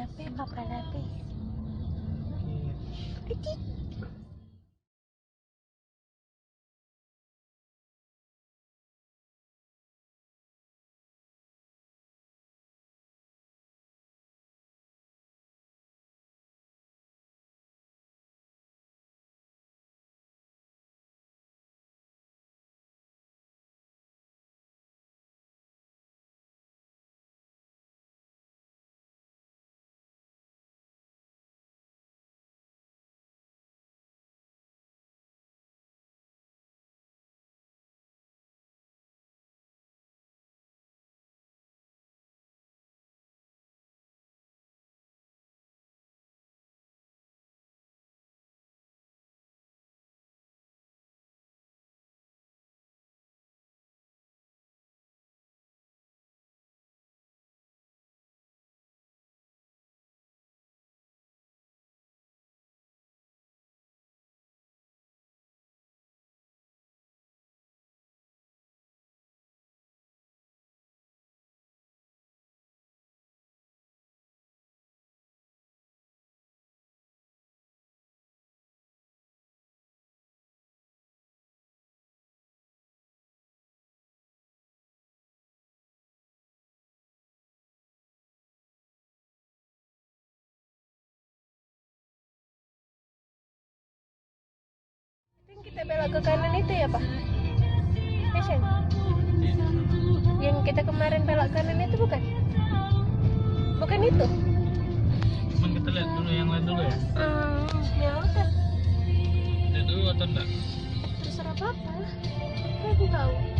papalapi, papalapi. Kecil. Kita belok ke kanan itu ya Pak? Fashion. Yang kita kemarin belok kanan itu bukan? Bukan itu? Cuman kita lihat dulu yang lain dulu ya? Ya udah. Lihat dulu atau enggak? Terserah Bapak lah. Aku tahu.